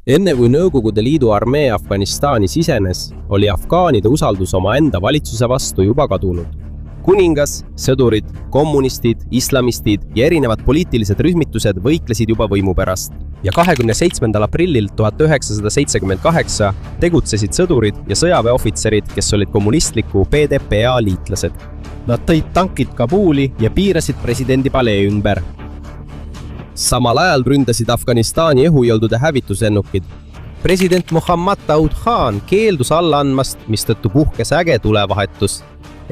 Enne kui Nõukogude Liidu armee Afganistani sisenes, oli afgaanide usaldus omaenda valitsuse vastu juba kadunud. Kuningas, sõdurid, kommunistid, islamistid ja erinevad poliitilised rühmitused võiklesid juba võimu pärast. Ja 27. aprillil 1978 tegutsesid sõdurid ja sõjaväeohvitserid, kes olid kommunistliku PDPA liitlased. Nad tõid tankid Kabuli ja piirasid presidendi palee ümber. Samal ajal ründasid Afganistani õhujõudude hävituslennukid. President Muhammad Daud Khan keeldus alla andmast, mistõttu puhkes äge tulevahetus.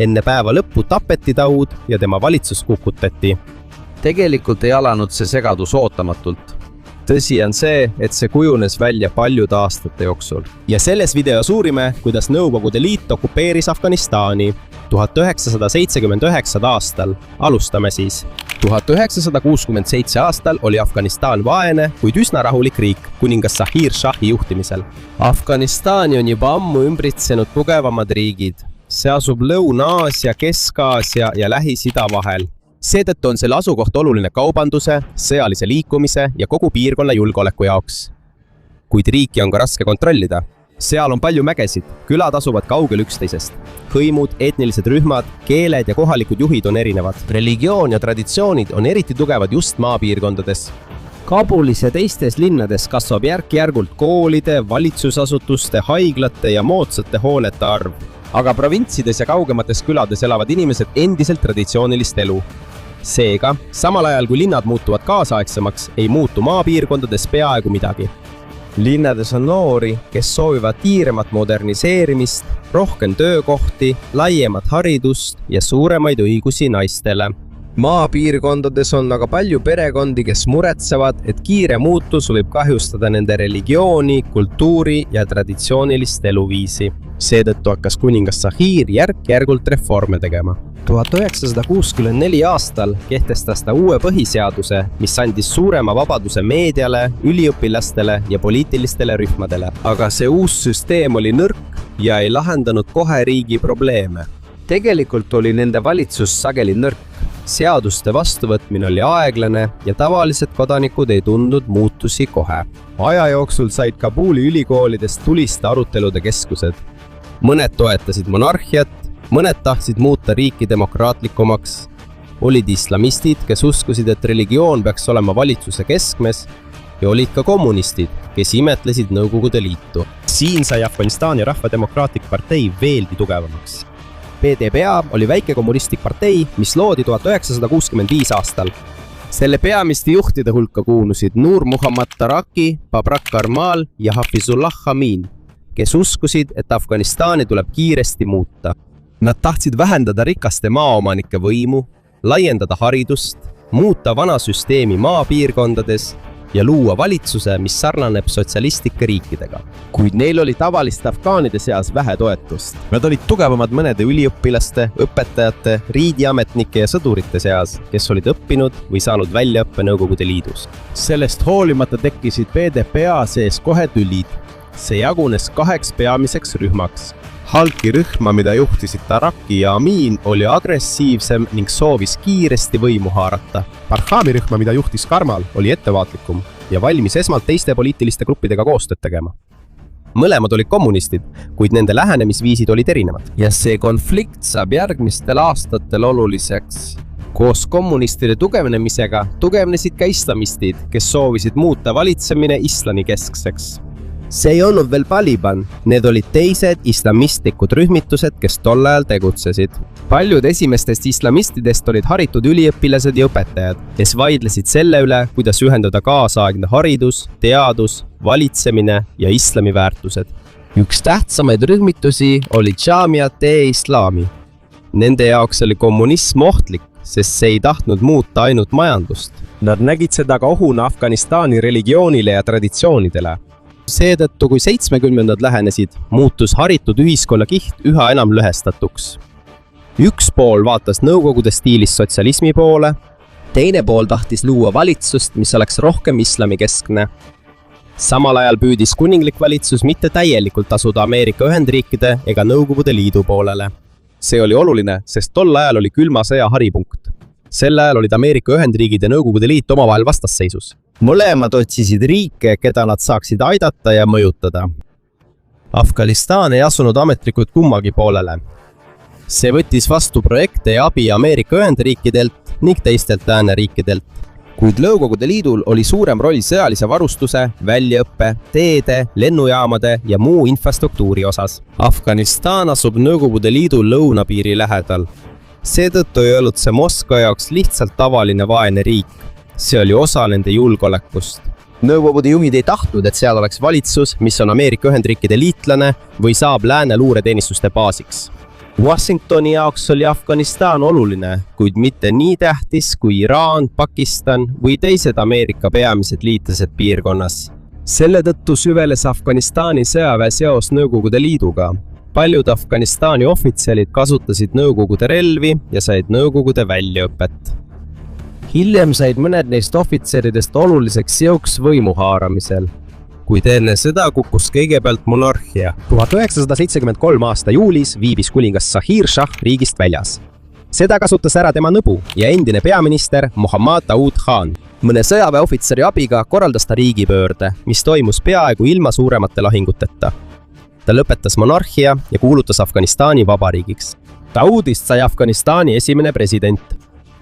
Enne päeva lõppu tapeti Daud ja tema valitsus kukutati. Tegelikult ei alanud see segadus ootamatult. Tõsi on see, et see kujunes välja paljude aastate jooksul. Ja selles videos uurime, kuidas Nõukogude Liit okupeeris Afganistani 1979. aastal. Alustame siis. 1967. aastal oli Afganistan vaene, kuid üsna rahulik riik kuningas Zahir Shahi juhtimisel. Afganistani on juba ammu ümbritsenud tugevamad riigid. See asub Lõuna-Aasia, Kesk-Aasia ja Lähis-Ida vahel. Seetõttu on selle asukoht oluline kaubanduse, sõjalise liikumise ja kogu piirkonna julgeoleku jaoks. Kuid riiki on ka raske kontrollida. Seal on palju mägesid, külad asuvad kaugel üksteisest. Hõimud, etnilised rühmad, keeled ja kohalikud juhid on erinevad. Religioon ja traditsioonid on eriti tugevad just maapiirkondades. Kabulis ja teistes linnades kasvab järk-järgult koolide, valitsusasutuste, haiglate ja moodsate hoonete arv. Aga provintsides ja kaugemates külades elavad inimesed endiselt traditsioonilist elu. Seega, samal ajal kui linnad muutuvad kaasaegsemaks, ei muutu maapiirkondades peaaegu midagi. Linnades on noori, kes soovivad kiiremat moderniseerimist, rohkem töökohti, laiemat haridust ja suuremaid õigusi naistele. Maapiirkondades on aga palju perekondi, kes muretsevad, et kiire muutus võib kahjustada nende religiooni, kultuuri ja traditsioonilist eluviisi. Seetõttu hakkas kuningas Zahir järk-järgult reforme tegema. 1964 aastal kehtestas ta uue põhiseaduse, mis andis suurema vabaduse meediale, üliõpilastele ja poliitilistele rühmadele. Aga see uus süsteem oli nõrk ja ei lahendanud kohe riigi probleeme. Tegelikult oli nende valitsus sageli nõrk. Seaduste vastuvõtmine oli aeglane ja tavalised kodanikud ei tundnud muutusi kohe. Aja jooksul said Kabuli ülikoolidest tuliste arutelude keskused. Mõned toetasid monarhiat, mõned tahtsid muuta riiki demokraatlikumaks. Olid islamistid, kes uskusid, et religioon peaks olema valitsuse keskmes ja olid ka kommunistid, kes imetlesid Nõukogude Liitu. Siin sai Afganistani Rahvademokraatlik partei veelgi tugevamaks. PDPA oli väike kommunistlik partei, mis loodi 1965 aastal. Selle peamiste juhtide hulka kuulusid Nur Muhammad Taraki, Babrak Karmal ja Hafizullah Amin, kes uskusid, et Afganistani tuleb kiiresti muuta. Nad tahtsid vähendada rikaste maaomanike võimu, laiendada haridust, muuta vana süsteemi maapiirkondades ja luua valitsuse, mis sarnaneb sotsialistlike riikidega. Kuid neil oli tavaliste afgaanide seas vähe toetust. Nad olid tugevamad mõnede üliõpilaste, õpetajate, riigiametnike ja sõdurite seas, kes olid õppinud või saanud väljaõppe Nõukogude Liidus. Sellest hoolimata tekkisid PDPA sees kohe tülid. See jagunes 2 peamiseks rühmaks. Halki rühma, mida juhtisid Taraki ja Amin, oli agressiivsem ning soovis kiiresti võimu haarata. Barkhami rühma, mida juhtis Karmal, oli ettevaatlikum ja valmis esmalt teiste poliitiliste gruppidega koostööd tegema. Mõlemad olid kommunistid, kuid nende lähenemisviisid olid erinevad. Ja see konflikt saab järgmistel aastatel oluliseks. Koos kommunistide tugevnemisega tugevnesid ka islamistid, kes soovisid muuta valitsemine islami keskseks. See ei olnud veel Taliban, need olid teised islamistlikud rühmitused, kes tol ajal tegutsesid. Paljud esimestest islamistidest olid haritud üliõpilased ja õpetajad, kes vaidlesid selle üle, kuidas ühendada kaasaegne haridus, teadus, valitsemine ja islami väärtused. Üks tähtsamaid rühmitusi oli Jamiat-e-Islami. Nende jaoks oli kommunism ohtlik, sest see ei tahtnud muuta ainult majandust. Nad nägid seda ka ohuna Afganistani religioonile ja traditsioonidele. Seetõttu, kui 70-ndad lähenesid, muutus haritud ühiskonna kiht üha enam lõhestatuks. Üks pool vaatas Nõukogude stiilis sotsialismi poole, teine pool tahtis luua valitsust, mis oleks rohkem islamikeskne. Samal ajal püüdis kuninglik valitsus mitte täielikult asuda Ameerika Ühendriikide ega Nõukogude Liidu poolele. See oli oluline, sest tol ajal oli külma sõja haripunkt. Sel ajal olid Ameerika Ühendriigid ja Nõukogude Liit omavahel vastasseisus. mõlemad otsisid riike, keda nad saaksid aidata ja mõjutada. Afganistan ei asunud ametlikult kummagi poolele. See võttis vastu projekte ja abi Ameerika Ühendriikidelt ning teistelt lääneriikidelt. Kuid Nõukogude Liidul oli suurem roll sõjalise varustuse, väljaõppe, teede, lennujaamade ja muu infrastruktuuri osas. Afganistan asub Nõukogude Liidu lõunapiiri lähedal. Seetõttu ei olnud see Moskva jaoks lihtsalt tavaline vaene riik. See oli osa nende julgeolekust. Nõukogude juhid ei tahtnud, et seal oleks valitsus, mis on Ameerika Ühendriikide liitlane või saab lääne luureteenistuste baasiks. Washingtoni jaoks oli Afganistan oluline, kuid mitte nii tähtis kui Iraan, Pakistan või teised Ameerika peamised liitlased piirkonnas. Selle tõttu süveles Afganistani sõjaväe seos Nõukogude Liiduga. Paljud Afganistani ohvitserid kasutasid Nõukogude relvi ja said Nõukogude väljaõpet. Hiljem said mõned neist ohvitseridest oluliseks jõuks võimu haaramisel. Kuid enne seda kukkus kõigepealt monarhia. 1973 aasta juulis viibis kuningas Zahir Shah riigist väljas. Seda kasutas ära tema nõbu ja endine peaminister Mohammad Daoud Khan. Mõne sõjaväeohvitseri abiga korraldas ta riigipöörde, mis toimus peaaegu ilma suuremate lahinguteta. Ta lõpetas monarhia ja kuulutas Afganistani vabariigiks. Daoudist sai Afganistani esimene president.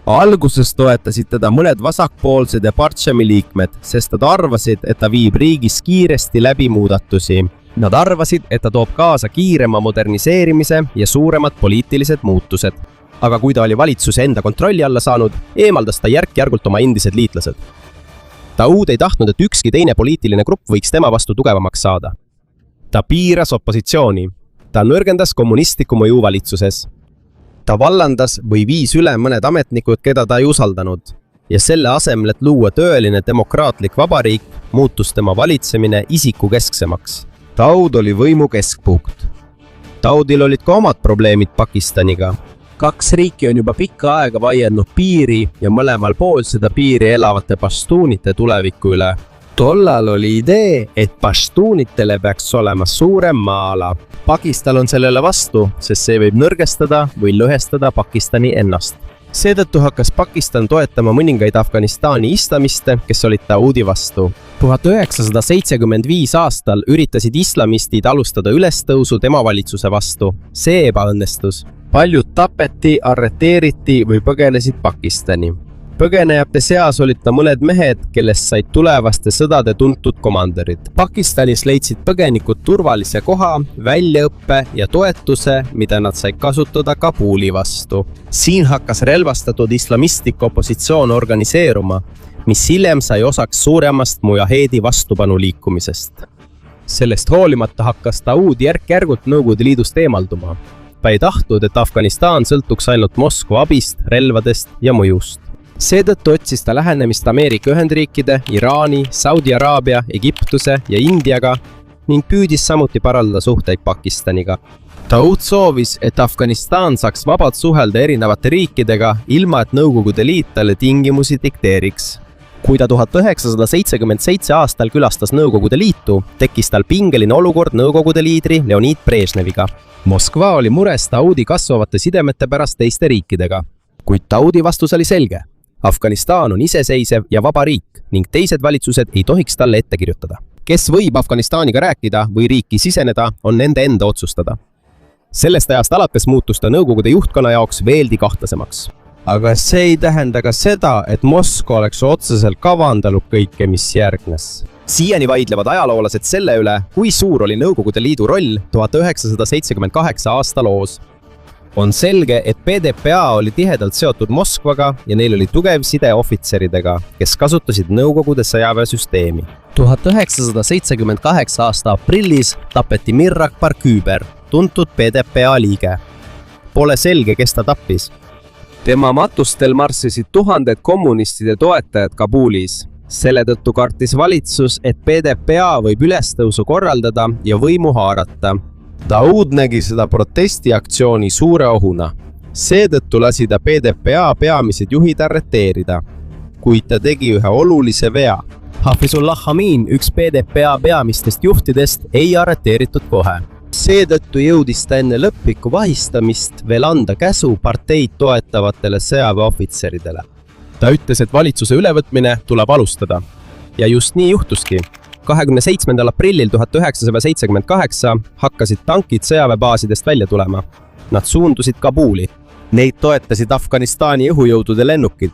Alguses toetasid teda mõned vasakpoolsed ja Partšami liikmed, sest nad arvasid, et ta viib riigis kiiresti läbi muudatusi. Nad arvasid, et ta toob kaasa kiirema moderniseerimise ja suuremad poliitilised muutused. Aga kui ta oli valitsuse enda kontrolli alla saanud, eemaldas ta järk-järgult oma endised liitlased. Daoud ei tahtnud, et ükski teine poliitiline grupp võiks tema vastu tugevamaks saada. Ta piiras opositsiooni. Ta nõrgendas kommunistliku mõju valitsuses. Ta vallandas või viis üle mõned ametnikud, keda ta ei usaldanud. Ja selle asemel, et luua tõeline demokraatlik vabariik, muutus tema valitsemine isikukesksemaks. Daoud oli võimu keskpunkt. Daoudil olid ka omad probleemid Pakistaniga. 2 riiki on juba pikka aega vaielnud piiri ja mõlemal pool seda piiri elavate paštuunite tuleviku üle. Tollal oli idee, et paštuunitele peaks olema suurem maa-ala. Pakistan on sellele vastu, sest see võib nõrgestada või lõhestada Pakistani ennast. Seetõttu hakkas Pakistan toetama mõningaid Afganistani islamiste, kes olid Daoudi vastu. 1975 aastal üritasid islamistid alustada ülestõusu tema valitsuse vastu. See ebaõnnestus. Paljud tapeti, arreteeriti või põgenesid Pakistani. Põgenejate seas olid ka mõned mehed, kellest said tulevaste sõdade tuntud komanderid. Pakistanis leidsid põgenikud turvalise koha, väljaõppe ja toetuse, mida nad said kasutada Kabuli vastu. Siin hakkas relvastatud islamistlik opositsioon organiseeruma, mis hiljem sai osaks suuremast mujaheedi vastupanu liikumisest. Sellest hoolimata hakkas Daoud järk-järgult Nõukogude Liidust eemalduma. Ta ei tahtnud, et Afganistan sõltuks ainult Moskva abist, relvadest ja mõjust. Seetõttu otsis ta lähenemist Ameerika Ühendriikide, Iraani, Saudi Araabia, Egiptuse ja Indiaga ning püüdis samuti parandada suhteid Pakistaniga. Daoud soovis, et Afganistan saaks vabalt suhelda erinevate riikidega, ilma et Nõukogude Liit talle tingimusi dikteeriks. Kui ta 1977 aastal külastas Nõukogude Liitu, tekkis tal pingeline olukord Nõukogude liidri Leonid Brežneviga. Moskva oli mures Daoudi kasvavate sidemete pärast teiste riikidega, kuid Daoudi vastus oli selge. Afganistan on iseseisev ja vaba riik ning teised valitsused ei tohiks talle ette kirjutada. Kes võib Afganistaniga rääkida või riiki siseneda, on nende enda otsustada. Sellest ajast alates muutus ta Nõukogude juhtkonna jaoks veeldi kahtlasemaks. Aga see ei tähenda ka seda, et Moskva oleks otseselt kavandanud kõike, mis järgnes. Siiani vaidlevad ajaloolased selle üle, kui suur oli Nõukogude Liidu roll 1978 aasta loos. On selge, et PDPA oli tihedalt seotud Moskvaga ja neil oli tugev side ohvitseridega, kes kasutasid Nõukogude sõjaväesüsteemi. 1978 aasta aprillis tapeti Mir Akbar Küber, tuntud PDPA liige. Pole selge, kes ta tappis. Tema matustel marssisid tuhanded kommunistide toetajad Kabulis. Selle tõttu kartis valitsus, et PDPA võib ülestõusu korraldada ja võimu haarata. Daoud nägi seda protestiaktsiooni suure ohuna. Seetõttu lasi ta PDPA peamised juhid arreteerida, kuid ta tegi ühe olulise vea. Hafizullah Amin, üks PDPA peamistest juhtidest, ei arreteeritud kohe. Seetõttu jõudis ta enne lõplikku vahistamist veel anda käsu parteid toetavatele sõjaväeohvitseridele. Ta ütles, et valitsuse ülevõtmine tuleb alustada. ja just nii juhtuski. 27. aprillil 1978 hakkasid tankid sõjaväebaasidest välja tulema. Nad suundusid Kabuli. Neid toetasid Afganistani õhujõudude lennukid.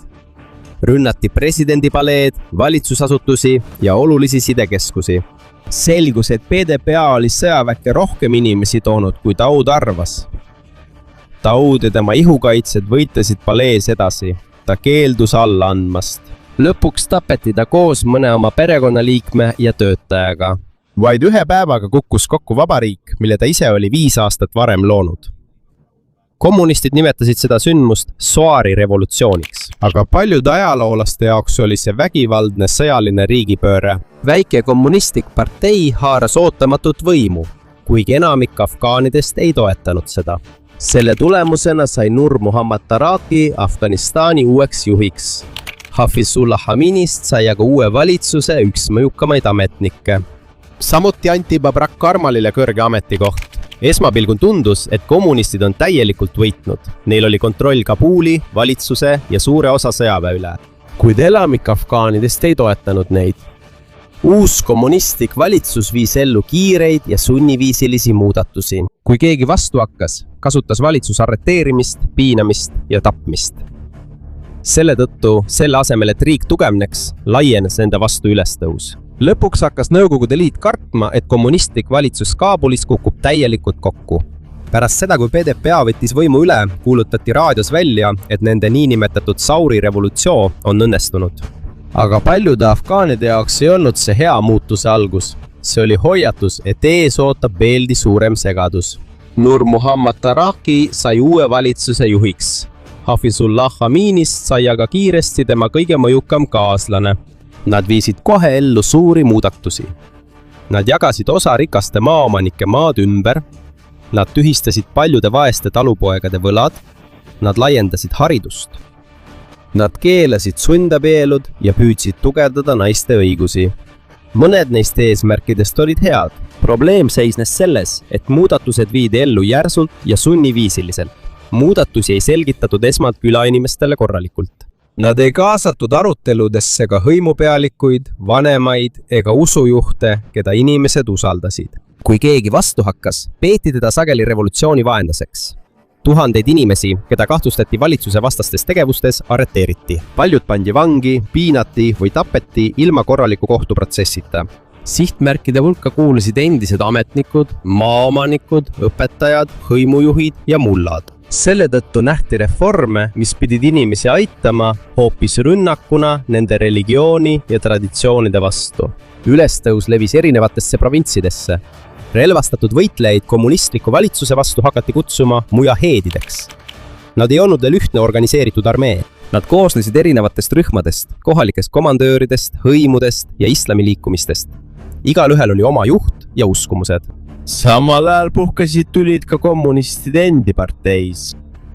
Rünnati presidendipaleed, valitsusasutusi ja olulisi sidekeskusi. Selgus, et PDPA oli sõjaväkke rohkem inimesi toonud, kui Daoud arvas. Daoud ja tema ihukaitsed võitlesid palees edasi. Ta keeldus alla andmast. Lõpuks tapeti ta koos mõne oma perekonnaliikme ja töötajaga. Vaid 1 päevaga kukkus kokku vabariik, mille ta ise oli 5 aastat varem loonud. Kommunistid nimetasid seda sündmust Soari revolutsiooniks, aga paljude ajaloolaste jaoks oli see vägivaldne sõjaline riigipööre. Väike kommunistlik partei haaras ootamatut võimu, kuigi enamik afgaanidest ei toetanud seda. Selle tulemusena sai Nur Muhammad Taraki Afganistani uueks juhiks. Hafizullah Aminist sai aga uue valitsuse üks mõjukamaid ametnikke. Samuti anti Babrak Karmalile kõrge ametikoht. Esmapilgul tundus, et kommunistid on täielikult võitnud. Neil oli kontroll Kabuli, valitsuse ja suure osa sõjaväe üle. Kuid enamik afgaanidest ei toetanud neid. Uus kommunistlik valitsus viis ellu kiireid ja sunniviisilisi muudatusi. Kui keegi vastu hakkas, kasutas valitsus arreteerimist, piinamist ja tapmist. Selle tõttu, selle asemel, et riik tugevneks, laienes nende vastu ülestõus. Lõpuks hakkas Nõukogude Liit kartma, et kommunistlik valitsus Kabulis kukub täielikult kokku. Pärast seda, kui PDPA võttis võimu üle, kuulutati raadios välja, et nende niinimetatud Sauri revolutsioon on õnnestunud. Aga paljude afgaanide jaoks ei olnud see hea muutuse algus. See oli hoiatus, et ees ootab veelgi suurem segadus. Nur Muhammad Taraki sai uue valitsuse juhiks. Hafizullah Aminist sai aga kiiresti tema kõige mõjukam kaaslane. Nad viisid kohe ellu suuri muudatusi. Nad jagasid osa rikaste maaomanike maad ümber, nad tühistasid paljude vaeste talupoegade võlad, nad laiendasid haridust. Nad keelasid sundabielud ja püüdsid tugevdada naiste õigusi. Mõned neist eesmärkidest olid head. Probleem seisnes selles, et muudatused viidi ellu järsult ja sunniviisiliselt. Muudatusi ei selgitatud esmalt külainimestele korralikult. Nad ei kaasatud aruteludesse ka hõimupealikuid, vanemaid ega usujuhte, keda inimesed usaldasid. Kui keegi vastu hakkas, peeti teda sageli revolutsiooni vaenlaseks. Tuhandeid inimesi, keda kahtlustati valitsuse vastastes tegevustes, arreteeriti. Paljud pandi vangi, piinati või tapeti ilma korraliku kohtuprotsessita. Sihtmärkide hulka kuulusid endised ametnikud, maaomanikud, õpetajad, hõimujuhid ja mullad. Selle tõttu nähti reforme, mis pidid inimesi aitama, hoopis rünnakuna nende religiooni ja traditsioonide vastu. Ülestõus levis erinevatesse provintsidesse. Relvastatud võitlejaid kommunistliku valitsuse vastu hakati kutsuma mujaheedideks. Nad ei olnud veel ühtne organiseeritud armee. Nad koosnesid erinevatest rühmadest, kohalikest komandööridest, hõimudest ja islamiliikumistest. Igalühel oli oma juht ja uskumused. Samal ajal puhkasid tulid ka kommunistide endi parteis.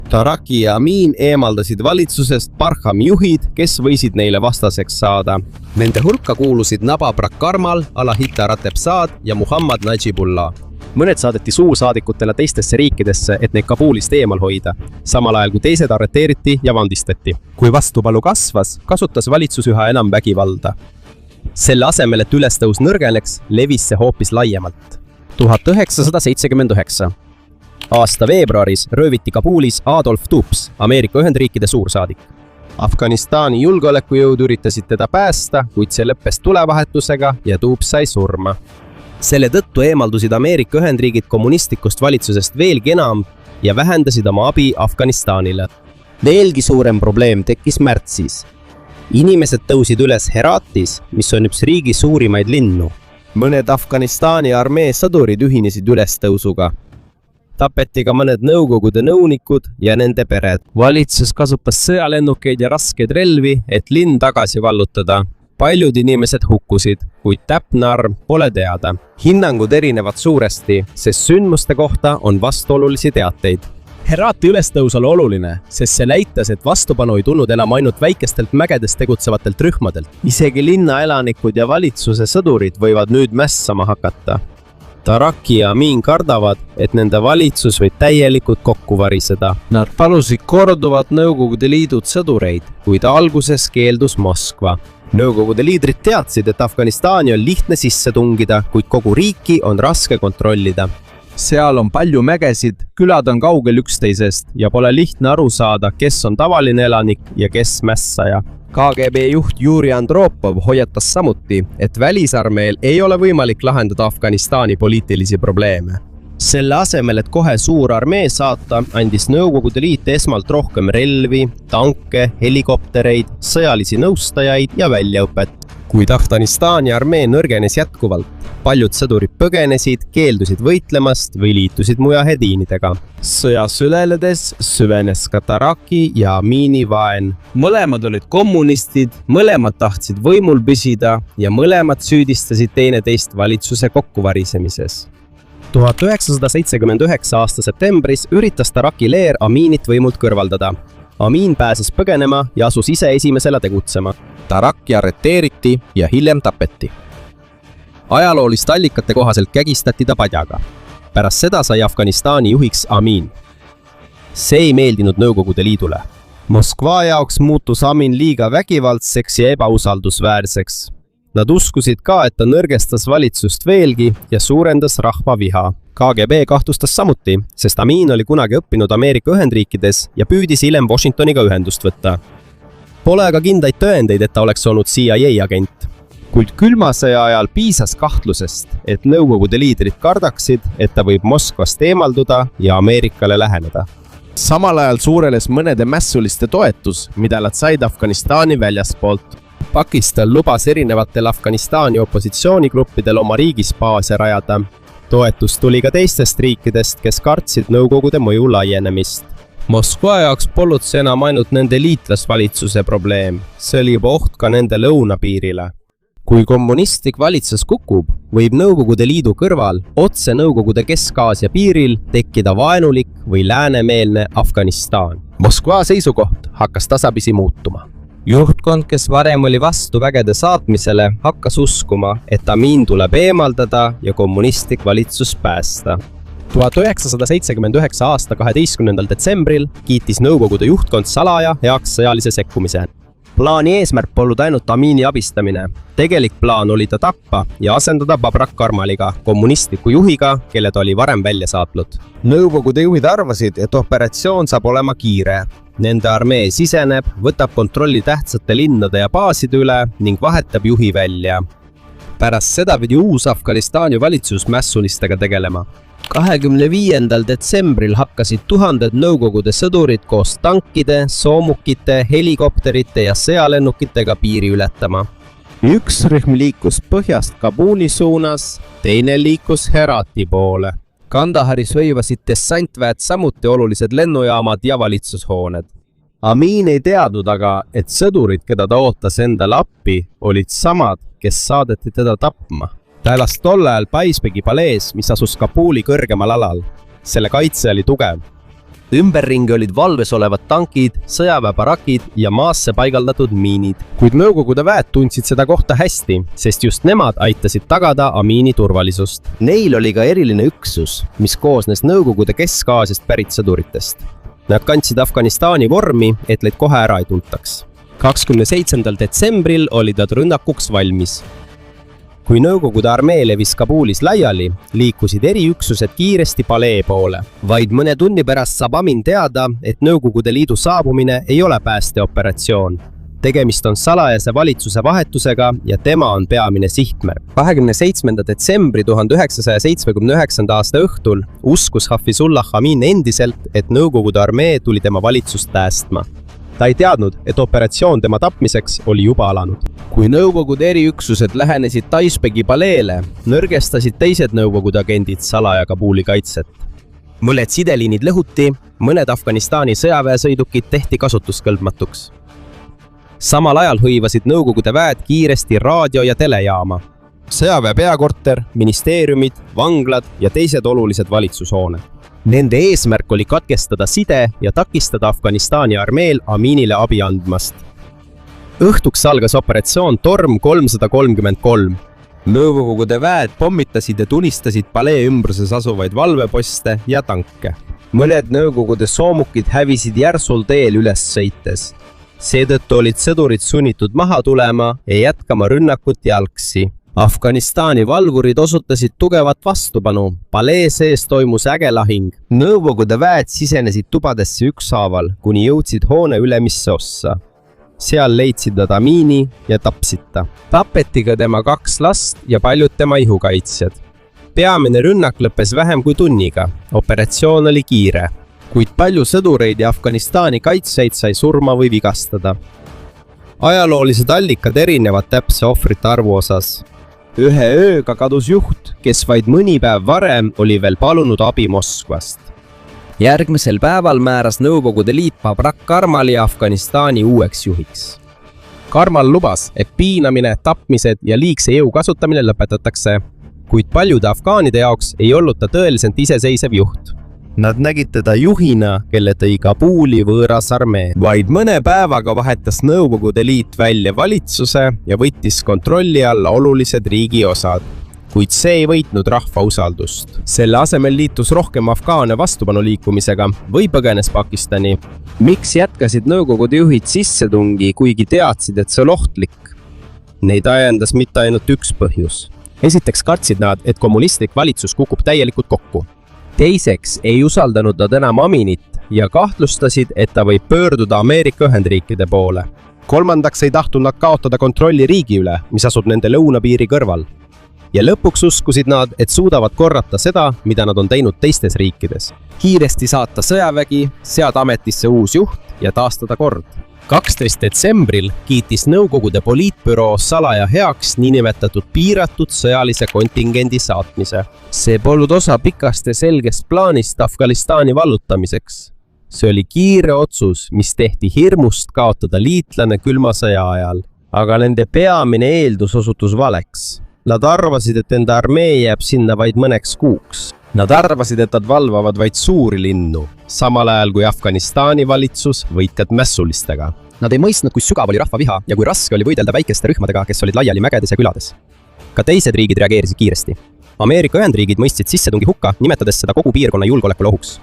Taraki ja Amin eemaldasid valitsusest Barhami juhid, kes võisid neile vastaseks saada. Nende hulka kuulusid Babrak Karmal, Alahita Ratebzad ja Muhammad Najibullah. Mõned saadeti suursaadikutele teistesse riikidesse, et neid Kabulist eemal hoida, samal ajal kui teised arreteeriti ja vandistati. Kui vastupalu kasvas, kasutas valitsus üha enam vägivalda. Selle asemel, et ülestõus nõrgeneks, levis see hoopis laiemalt. 1979. Aasta veebruaris rööviti Kabulis Adolf Tups, Ameerika Ühendriikide suursaadik. Afganistani julgeolekujõud üritasid teda päästa, kuid see lõppes tulevahetusega ja Tups sai surma. Selle tõttu eemaldusid Ameerika Ühendriigid kommunistlikust valitsusest veelgi enam ja vähendasid oma abi Afganistanile. Veelgi suurem probleem tekkis märtsis. Inimesed tõusid üles Heratis, mis on üks riigi suurimaid linnu. Mõned Afganistani armee sõdurid ühinesid ülestõusuga. Tapeti ka mõned Nõukogude nõunikud ja nende pered. Valitsus kasutas sõjalennukeid ja raskeid relvi, et linn tagasi vallutada. Paljud inimesed hukkusid, kuid täpne arv pole teada. Hinnangud erinevad suuresti, sest sündmuste kohta on vastuolulisi teateid. Herati ülestõus oli oluline, sest see näitas, et vastupanu ei tulnud enam ainult väikestelt mägedest tegutsevatelt rühmadelt. Isegi linna elanikud ja valitsuse sõdurid võivad nüüd mässama hakata. Taraki ja Amin kardavad, et nende valitsus võib täielikult kokku variseda. Nad palusid korduvat Nõukogude Liidud sõdureid, kuid alguses keeldus Moskva. Nõukogude liidrid teadsid, et Afganistani on lihtne sisse tungida, kuid kogu riiki on raske kontrollida. seal on palju mägesid, külad on kaugel üksteisest ja pole lihtne aru saada, kes on tavaline elanik ja kes mässaja. KGB juht Juri Andropov hoiatas samuti, et välisarmeel ei ole võimalik lahendada Afganistani poliitilisi probleeme. Selle asemel, et kohe suur armee saata, andis Nõukogude Liit esmalt rohkem relvi, tanke, helikoptereid, sõjalisi nõustajaid ja väljaõpet. Kuid Afganistani armee nõrgenes jätkuvalt. Paljud sõdurid põgenesid, keeldusid võitlemast või liitusid mujahediinidega. Sõjas üleledes süvenes ka Taraki ja Amini vaen. Mõlemad olid kommunistid, mõlemad tahtsid võimul püsida ja mõlemad süüdistasid teineteist valitsuse kokkuvarisemises. 1979 aasta septembris üritas Taraki leer Aminit võimult kõrvaldada. Amin pääses põgenema ja asus ise esimesele tegutsema. Taraki arreteeriti ja hiljem tapeti. Ajalooliste allikate kohaselt kägistati ta padjaga. Pärast seda sai Afganistani juhiks Amin. See ei meeldinud Nõukogude Liidule. Moskva jaoks muutus Amin liiga vägivaldseks ja ebausaldusväärseks. Nad uskusid ka, et ta nõrgestas valitsust veelgi ja suurendas rahva viha. KGB kahtlustas samuti, sest Amin oli kunagi õppinud Ameerika Ühendriikides ja püüdis hiljem Washingtoniga ühendust võtta. Pole aga kindaid tõendeid, et ta oleks olnud CIA agent. Kuid külma sõja ajal piisas kahtlusest, et Nõukogude liidrid kardaksid, et ta võib Moskvast eemalduda ja Ameerikale läheneda. Samal ajal suurenes mõnede mässuliste toetus, mida nad said Afganistani väljaspoolt. Pakistan lubas erinevatel Afganistani opositsioonigruppidel oma riigis baase rajada. Toetus tuli ka teistest riikidest, kes kartsid Nõukogude mõju laienemist. Moskva jaoks polnud see enam ainult nende liitlasvalitsuse probleem, see oli juba oht ka nende lõunapiirile. Kui kommunistlik valitsus kukub, võib Nõukogude Liidu kõrval otse Nõukogude Kesk-Aasia piiril tekkida vaenulik või läänemeelne Afganistan. Moskva seisukoht hakkas tasapisi muutuma. Juhtkond, kes varem oli vastu vägede saatmisele, hakkas uskuma, et Amin tuleb eemaldada ja kommunistlik valitsus päästa. 1979 aasta 12. detsembril kiitis Nõukogude juhtkond salaja heaks sõjalise sekkumise. Plaani eesmärk polnud ainult Amini abistamine. Tegelik plaan oli ta tappa ja asendada Babrak Karmaliga, kommunistliku juhiga, kelle ta oli varem välja saatnud. Nõukogude juhid arvasid, et operatsioon saab olema kiire. Nende armee siseneb, võtab kontrolli tähtsate linnade ja baaside üle ning vahetab juhi välja. Pärast seda pidi uus Afganistani valitsus mässulistega tegelema. 25. detsembril hakkasid tuhanded Nõukogude sõdurid koos tankide, soomukite, helikopterite ja sõjalennukitega piiri ületama. Üks rühm liikus põhjast Kabuli suunas, teine liikus Herati poole. Kandaharis hõivasid dessantväed samuti olulised lennujaamad ja valitsushooned. Amin ei teadnud aga, et sõdurid, keda ta ootas endale appi, olid samad, kes saadeti teda tapma. Ta elas tol ajal Paisbegi palees, mis asus Kabuli kõrgemal alal. Selle kaitse oli tugev. Ümberringi olid valves olevad tankid, sõjaväebarakid ja maasse paigaldatud miinid. Kuid Nõukogude väed tundsid seda kohta hästi, sest just nemad aitasid tagada Amini turvalisust. Neil oli ka eriline üksus, mis koosnes Nõukogude Kesk-Aasiast pärit sõduritest. Nad kandsid Afganistani vormi, et neid kohe ära ei tuntaks. 27. detsembril olid nad rünnakuks valmis. Kui Nõukogude armee levis Kabulis laiali, liikusid eriüksused kiiresti palee poole. Vaid mõne tunni pärast saab Amin teada, et Nõukogude Liidu saabumine ei ole päästeoperatsioon. Tegemist on salajase valitsuse vahetusega ja tema on peamine sihtmärk. 27. detsembri 1979. aasta õhtul uskus Hafizullah Amin endiselt, et Nõukogude armee tuli tema valitsust päästma. Ta ei teadnud, et operatsioon tema tapmiseks oli juba alanud. Kui Nõukogude eriüksused lähenesid Taisbegi paleele, nõrgestasid teised Nõukogude agendid salaja Kabuli kaitset. Mõned sideliinid lõhuti, mõned Afganistani sõjaväesõidukid tehti kasutuskõlbmatuks. Samal ajal hõivasid Nõukogude väed kiiresti raadio- ja telejaama. Sõjaväe peakorter, ministeeriumid, vanglad ja teised olulised valitsushooned. Nende eesmärk oli katkestada side ja takistada Afganistani armeel Aminile abi andmast. Õhtuks algas operatsioon Torm 333. Nõukogude väed pommitasid ja tunistasid palee ümbruses asuvaid valveposte ja tanke. Mõned Nõukogude soomukid hävisid järsul teel üles sõites. seetõttu olid sõdurid sunnitud maha tulema ja jätkama rünnakut jalgsi. Afganistani valvurid osutasid tugevat vastupanu. Palee sees toimus äge lahing. Nõukogude väed sisenesid tubadesse ükshaaval, kuni jõudsid hoone ülemisse ossa. Seal leidsid nad Amini ja tapsid ta. Tapeti ka tema 2 last ja paljud tema ihukaitsjad. Peamine rünnak lõppes vähem kui tunniga. Operatsioon oli kiire, kuid palju sõdureid ja Afganistani kaitsjaid sai surma või vigastada. Ajaloolised allikad erinevad täpse ohvrite arvu osas. Ühe ööga kadus juht, kes vaid mõni päev varem oli veel palunud abi Moskvast. Järgmisel päeval määras Nõukogude Liit Babrak Karmali Afganistani uueks juhiks. Karmal lubas, et piinamine, tapmised ja liigse jõu kasutamine lõpetatakse, kuid paljude afgaanide jaoks ei olnud ta tõeliselt iseseisev juht. Nad nägid teda juhina, kelle tõi Kabuli võõras armee. Vaid mõne päevaga vahetas Nõukogude Liit välja valitsuse ja võttis kontrolli alla olulised riigi osad. Kuid see ei võitnud rahva usaldust. Selle asemel liitus rohkem afgaane vastupanuliikumisega või põgenes Pakistani. Miks jätkasid Nõukogude juhid sissetungi, kuigi teadsid, et see on ohtlik? Neid ajendas mitte ainult üks põhjus. Esiteks kartsid nad, et kommunistlik valitsus kukub täielikult kokku. Teiseks ei usaldanud nad enam Aminit ja kahtlustasid, et ta võib pöörduda Ameerika Ühendriikide poole. Kolmandaks ei tahtnud nad kaotada kontrolli riigi üle, mis asub nende lõunapiiri kõrval. Ja lõpuks uskusid nad, et suudavad korrata seda, mida nad on teinud teistes riikides. Kiiresti saata sõjavägi, seada ametisse uus juht ja taastada kord. 12. detsembril kiitis Nõukogude poliitbüroo salaja heaks niinimetatud piiratud sõjalise kontingendi saatmise. See polnud osa pikast ja selgest plaanist Afganistani vallutamiseks. See oli kiire otsus, mis tehti hirmust kaotada liitlane külma sõja ajal. Aga nende peamine eeldus osutus valeks. Nad arvasid, et enda armee jääb sinna vaid mõneks kuuks. Nad arvasid, et nad valvavad vaid suuri linnu, samal ajal kui Afganistani valitsus võitleb mässulistega. Nad ei mõistnud, kui sügav oli rahva viha ja kui raske oli võidelda väikeste rühmadega, kes olid laiali mägedes ja külades. Ka teised riigid reageerisid kiiresti. Ameerika Ühendriigid mõistsid sissetungi hukka, nimetades seda kogu piirkonna julgeolekule ohuks.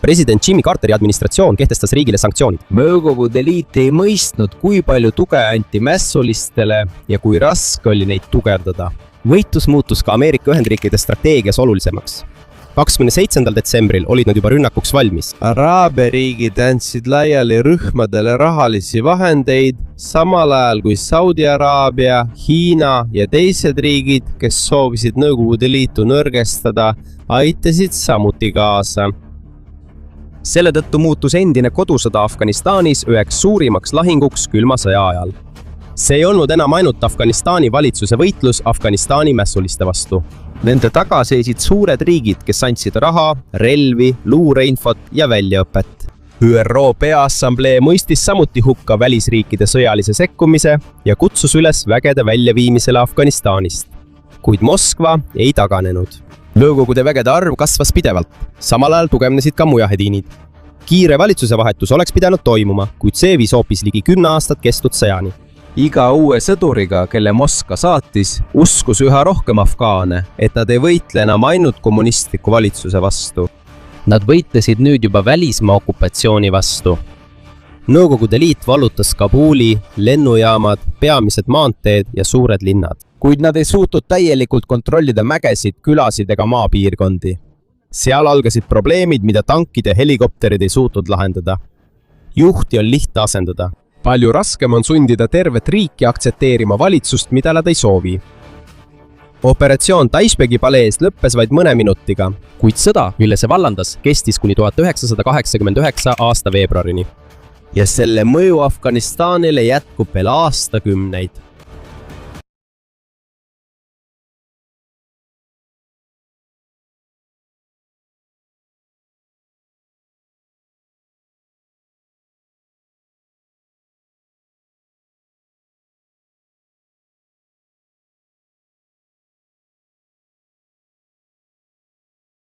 President Jimmy Carteri administratsioon kehtestas riigile sanktsioonid. Nõukogude Liit ei mõistnud, kui palju tuge anti mässulistele ja kui raske oli neid tugevdada. Võitlus muutus ka Ameerika Ühendriikide strateegias olulisemaks. 27. detsembril olid nad juba rünnakuks valmis. Araabia riigid andsid laiali rühmadele rahalisi vahendeid, samal ajal kui Saudi Araabia, Hiina ja teised riigid, kes soovisid Nõukogude Liitu nõrgestada, aitasid samuti kaasa. Selle tõttu muutus endine kodusõda Afganistanis üheks suurimaks lahinguks külma sõja ajal. See ei olnud enam ainult Afganistani valitsuse võitlus Afganistani mässuliste vastu. Nende taga seisid suured riigid, kes andsid raha, relvi, luureinfot ja väljaõpet. ÜRO Peaassamblee mõistis samuti hukka välisriikide sõjalise sekkumise ja kutsus üles vägede väljaviimisele Afganistanist. Kuid Moskva ei taganenud. Nõukogude vägede arv kasvas pidevalt, samal ajal tugevnesid ka mujahediinid. Kiire valitsuse vahetus oleks pidanud toimuma, kuid see viis hoopis ligi 10 aastat kestnud sõjani. Iga uue sõduriga, kelle Moskva saatis, uskus üha rohkem afgaane, et nad ei võitle enam ainult kommunistliku valitsuse vastu. Nad võitlesid nüüd juba välismaa okupatsiooni vastu. Nõukogude Liit vallutas Kabuli, lennujaamad, peamised maanteed ja suured linnad. Kuid nad ei suutnud täielikult kontrollida mägesid, külasid ega maapiirkondi. Seal algasid probleemid, mida tankid ja helikopterid ei suutnud lahendada. Juhti on lihtne asendada. Palju raskem on sundida tervet riiki aktsepteerima valitsust, mida nad ei soovi. Operatsioon Taishbegi palees lõppes vaid mõne minutiga, kuid sõda, mille see vallandas, kestis kuni 1989 aasta veebruarini. Ja selle mõju Afganistanile jätkub veel aastakümneid.